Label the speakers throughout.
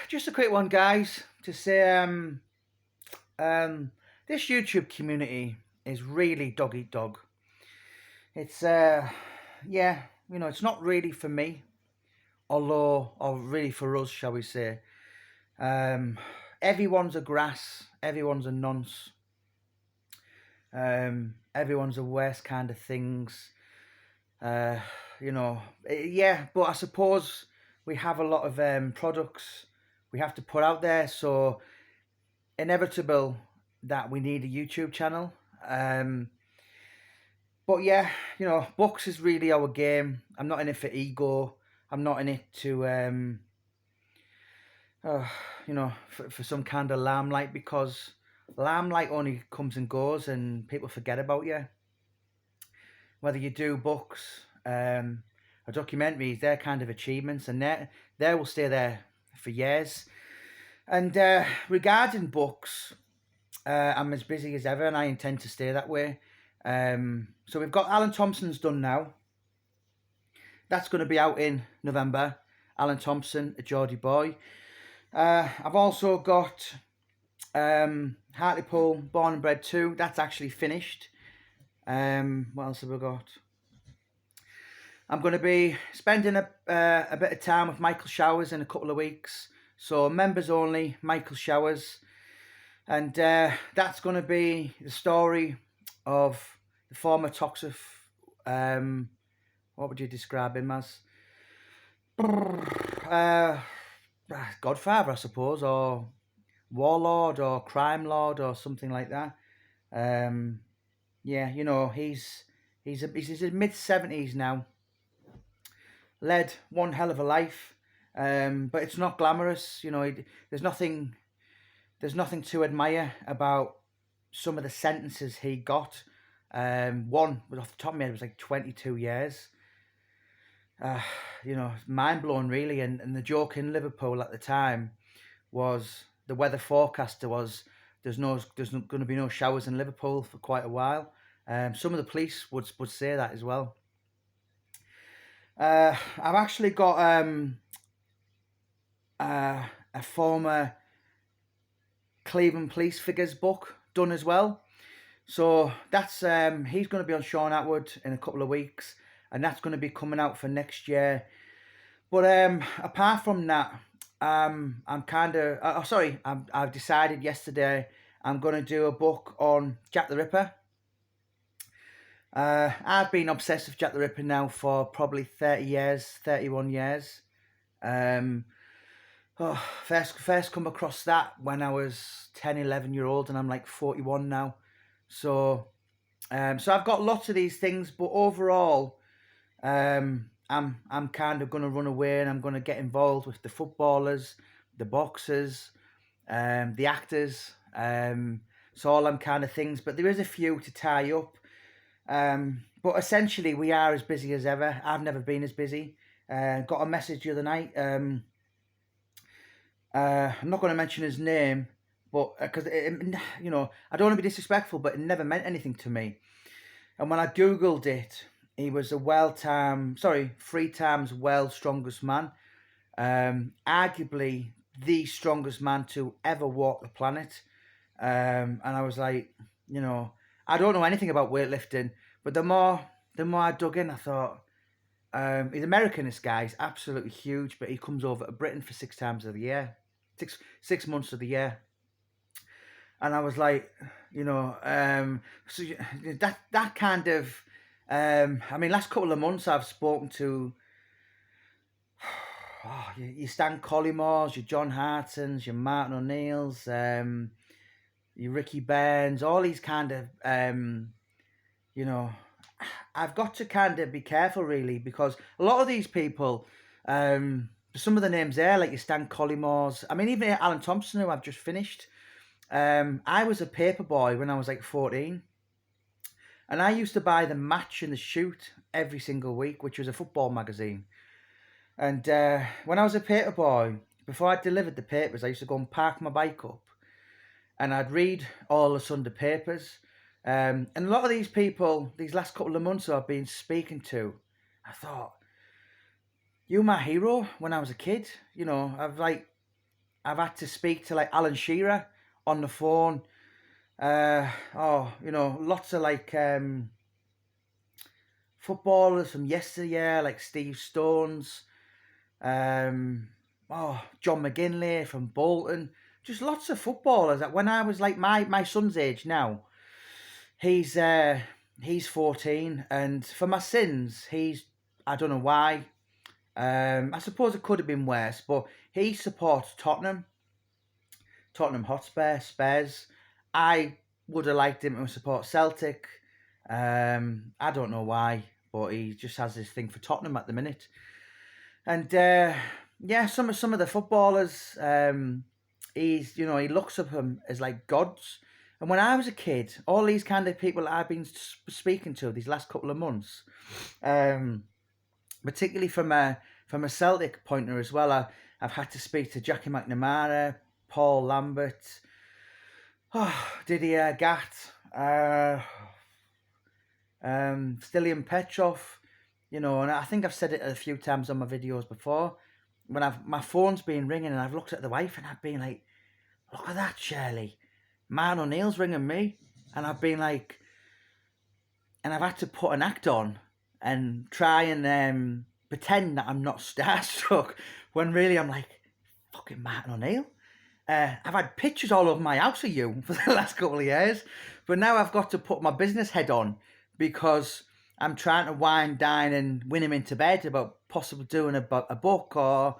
Speaker 1: Just a quick one, guys, to say um, this YouTube community is really dog eat dog. It's yeah, it's not really for me, although or really for us, shall we say? Um, Everyone's a grass, everyone's a nonce, everyone's the worst kind of things. Uh, yeah, but I suppose we have a lot of products we have to put out there, so inevitable that we need a YouTube channel. But yeah, books is really our game. I'm not in it for ego. I'm not in it to, uh, for some kind of limelight, because limelight only comes and goes and people forget about you. Whether you do books, or documentaries, they're kind of achievements, and they will stay there for years. And regarding books, I'm as busy as ever, and I intend to stay that way. So we've got Alan Thompson's done now. That's going to be out in November. Alan Thompson, a Geordie boy. I've also got Hartlepool, Born and Bred 2. That's actually finished. What else have we got? I'm going to be spending a bit of time with Michael Showers in a couple of weeks. So members only, Michael Showers. And that's going to be the story of the former toxic, what would you describe him as? Godfather, I suppose, or warlord, or crime lord, or something like that. Yeah, he's in his mid-70s now. Led one hell of a life, but it's not glamorous. There's nothing to admire about some of the sentences he got. One, off the top of my head, was like 22 years. Mind blowing, really. And the joke in Liverpool at the time was, the weather forecaster was, there's going to be no showers in Liverpool for quite a while. Some of the police would say that as well. I've actually got a former Cleveland police figures book done as well. So that's he's going to be on Sean Atwood in a couple of weeks, and that's going to be coming out for next year. But apart from that, I'm kind of I've decided yesterday I'm going to do a book on Jack the Ripper. I've been obsessed with Jack the Ripper now for probably 30 years, 31 years. First come across that when I was 10, 11-year-old, and I'm like 41 now. So I've got lots of these things, but overall, I'm kind of going to run away, and I'm going to get involved with the footballers, the boxers, the actors, so all them kind of things. But there is a few to tie up. But essentially, we are as busy as ever. I've never been as busy. Got a message the other night. I'm not going to mention his name, but because I don't want to be disrespectful, but it never meant anything to me. And when I googled it, he was a 3 times world's strongest man, arguably the strongest man to ever walk the planet. And I was like, I don't know anything about weightlifting, but the more I dug in, I thought, he's American. This guy, he's absolutely huge, but he comes over to Britain for 6 times of the year, six months of the year. And I was like, so that kind of, last couple of months I've spoken to your Stan Collymores, your John Hartons, your Martin O'Neills, your Ricky Burns, all these kind of, I've got to kind of be careful, really, because a lot of these people, some of the names there, like your Stan Collymores, even Alan Thompson, who I've just finished. I was a paper boy when I was like 14, and I used to buy the Match and the Shoot every single week, which was a football magazine. And when I was a paper boy, before I delivered the papers, I used to go and park my bike up, and I'd read all the Sunday papers. And a lot of these people, these last couple of months I've been speaking to, I thought, you were my hero when I was a kid. I've I've had to speak to like Alan Shearer on the phone. Lots of like footballers from yesteryear, like Steve Stones, John McGinley from Bolton. Just lots of footballers. That when I was like my son's age now, he's 14, and for my sins, I don't know why. I suppose it could have been worse, but he supports Tottenham Hotspur, Spurs. I would have liked him to support Celtic. I don't know why, but he just has this thing for Tottenham at the minute. And some of the footballers, he looks up them as like gods. And when I was a kid, all these kind of people I've been speaking to these last couple of months, particularly from a Celtic pointer as well, I've had to speak to Jackie McNamara, Paul Lambert, Didier Gat, Stilian Petrov, and I think I've said it a few times on my videos before. When my phone's been ringing and I've looked at the wife and I've been like, look at that, Shirley. Man O'Neill's ringing me. And I've been like, and I've had to put an act on and try and pretend that I'm not starstruck when really I'm like, fucking Martin O'Neill. I've had pictures all over my house of you for the last couple of years, but now I've got to put my business head on because I'm trying to wine, dine and win him into bed about possibly doing a book or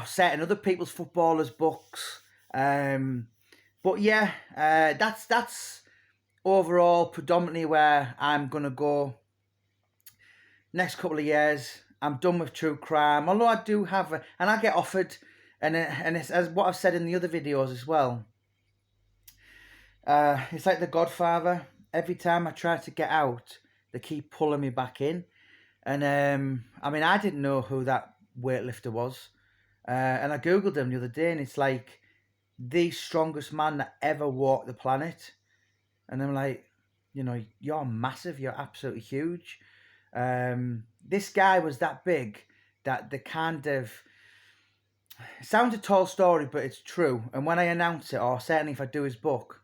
Speaker 1: setting other people's footballers' books. But yeah, that's overall predominantly where I'm going to go next couple of years. I'm done with true crime, although I do have, and I get offered, and it's as what I've said in the other videos as well. It's like The Godfather. Every time I try to get out, they keep pulling me back in. And I didn't know who that weightlifter was, and I googled him the other day, and it's like the strongest man that ever walked the planet. And I'm like, you're massive. You're absolutely huge. This guy was that big that the kind of, it sounds a tall story, but it's true. And when I announce it, or certainly if I do his book,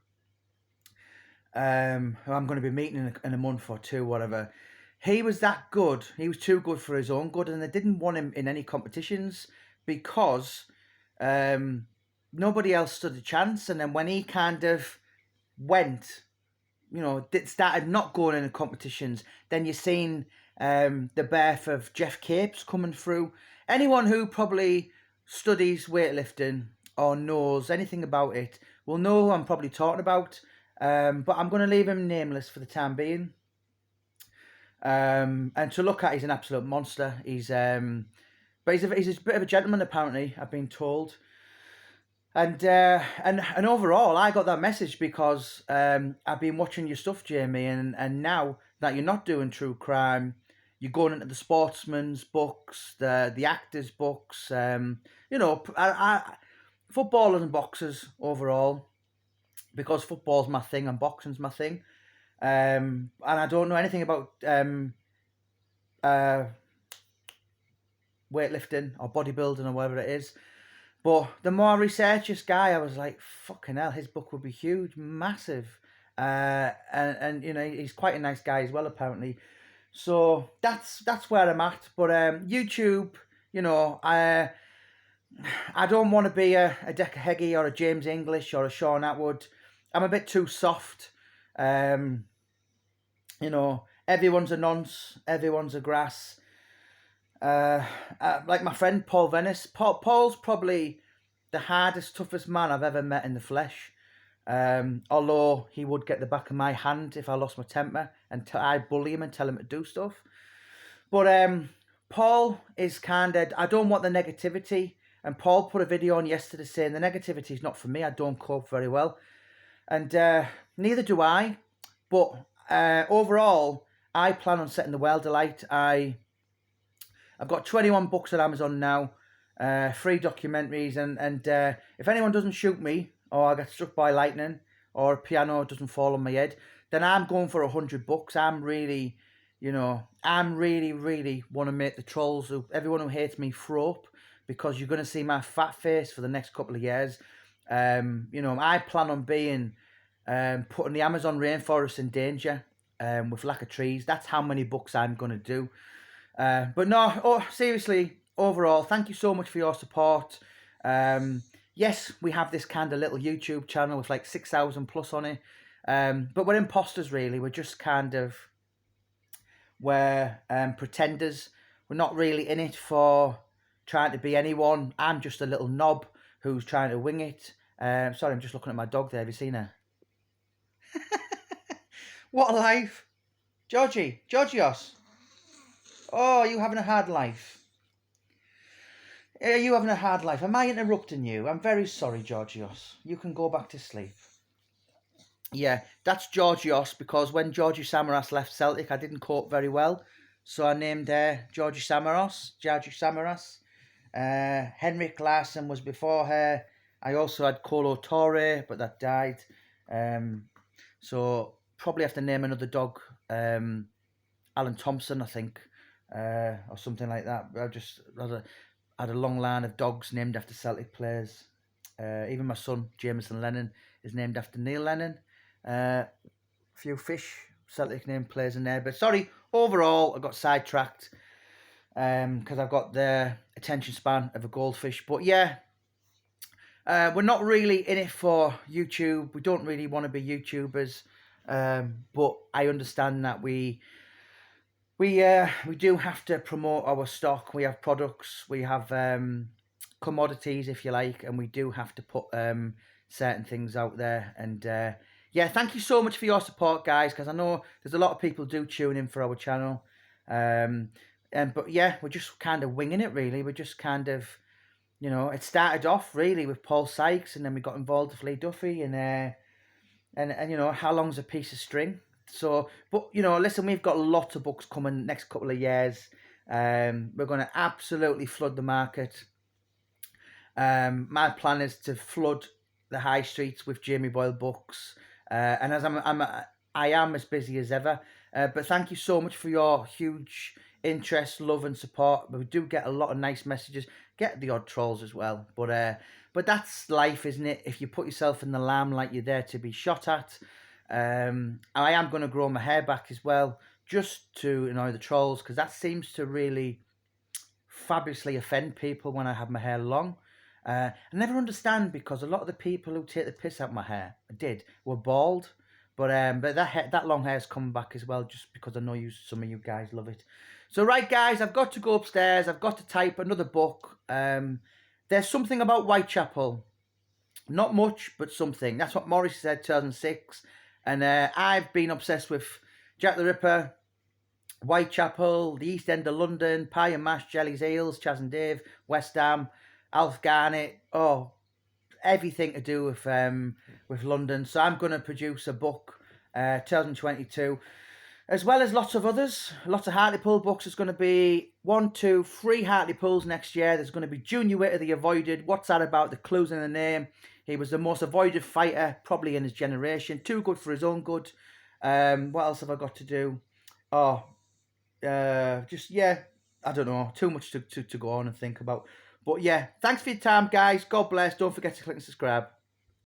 Speaker 1: who I'm going to be meeting in a month or two, whatever, he was that good. He was too good for his own good, and they didn't want him in any competitions because nobody else stood a chance. And then when he kind of went, started not going into competitions, then you're seeing the birth of Jeff Capes coming through. Anyone who probably studies weightlifting or knows anything about it will know who I'm probably talking about. But I'm going to leave him nameless for the time being. And to look at, he's an absolute monster. He's a bit of a gentleman, apparently, I've been told. And overall, I got that message because I've been watching your stuff, Jamie, and now that you're not doing true crime, you're going into the sportsman's books, the actors' books, footballers and boxers overall, because football's my thing and boxing's my thing. And I don't know anything about weightlifting or bodybuilding or whatever it is. But the more I researched this guy, I was like, fucking hell, his book would be huge, massive. And he's quite a nice guy as well, apparently. So that's where I'm at. But YouTube, I don't want to be a Decker Heggie or a James English or a Sean Atwood. I'm a bit too soft. Everyone's a nonce, everyone's a grass. Like my friend Paul Venice. Paul's probably the hardest, toughest man I've ever met in the flesh. Although he would get the back of my hand if I lost my temper and I'd bully him and tell him to do stuff. But Paul is kind of, I don't want the negativity. And Paul put a video on yesterday saying the negativity is not for me. I don't cope very well. And neither do I. But overall, I plan on setting the world alight. I've got 21 books on Amazon now, 3 documentaries, and if anyone doesn't shoot me, or I get struck by lightning, or a piano doesn't fall on my head, then I'm going for 100 books. I'm really want to make the trolls, everyone who hates me, throw up, because you're going to see my fat face for the next couple of years. I plan on being putting the Amazon rainforest in danger with lack of trees. That's how many books I'm going to do. But no, seriously, overall, thank you so much for your support. Yes, we have this kind of little YouTube channel with like 6,000 plus on it. But we're imposters, really. We're pretenders. We're not really in it for trying to be anyone. I'm just a little knob who's trying to wing it. Sorry, I'm just looking at my dog there. Have you seen her? What a life. Georgios. Oh, are you having a hard life? Are you having a hard life? Am I interrupting you? I'm very sorry, Georgios. You can go back to sleep. Yeah, that's Georgios because when Georgie Samaras left Celtic, I didn't cope very well. So I named Georgie Samaras. Henrik Larsson was before her. I also had Colo Torre, but that died. So probably have to name another dog. Alan Thompson, I think, or something like that. I just had a long line of dogs named after Celtic players. Even my son, Jameson Lennon, is named after Neil Lennon. A few fish, Celtic name players in there. But sorry, overall, I got sidetracked because I've got the attention span of a goldfish. But yeah, we're not really in it for YouTube. We don't really want to be YouTubers. But I understand that we do have to promote our stock. We have products, we have commodities, if you like, and we do have to put certain things out there. And yeah, thank you so much for your support, guys, because I know there's a lot of people do tune in for our channel. But yeah, we're just kind of winging it, really. We're just kind of, it started off really with Paul Sykes, and then we got involved with Lee Duffy, and how long's a piece of string? So, but listen, we've got lots of books coming next couple of years. We're going to absolutely flood the market. My plan is to flood the high streets with Jamie Boyle books, and as I am as busy as ever. But thank you so much for your huge interest, love, and support. We do get a lot of nice messages. Get the odd trolls as well, but that's life, isn't it? If you put yourself in the limelight, you're there to be shot at. I am going to grow my hair back as well, just to annoy the trolls, because that seems to really fabulously offend people when I have my hair long. I never understand, because a lot of the people who take the piss out my hair, were bald. But that long hair's coming back as well, just because I know some of you guys love it. So right, guys, I've got to go upstairs. I've got to type another book. There's something about Whitechapel. Not much, but something. That's what Morris said, 2006. And I've been obsessed with Jack the Ripper, Whitechapel, the East End of London, Pie and Mash, Jelly's Eels, Chas and Dave, West Ham, Alf Garnett. Oh, everything to do with London. So I'm going to produce a book, 2022, as well as lots of others. Lots of Hartlepool books. There's going to be 1, 2, 3 Hartlepools next year. There's going to be Junior Witter, the Avoided. What's that about? The clues in the name. He was the most avoided fighter, probably in his generation. Too good for his own good. What else have I got to do? Oh, I don't know. Too much to go on and think about. But yeah, thanks for your time, guys. God bless. Don't forget to click and subscribe.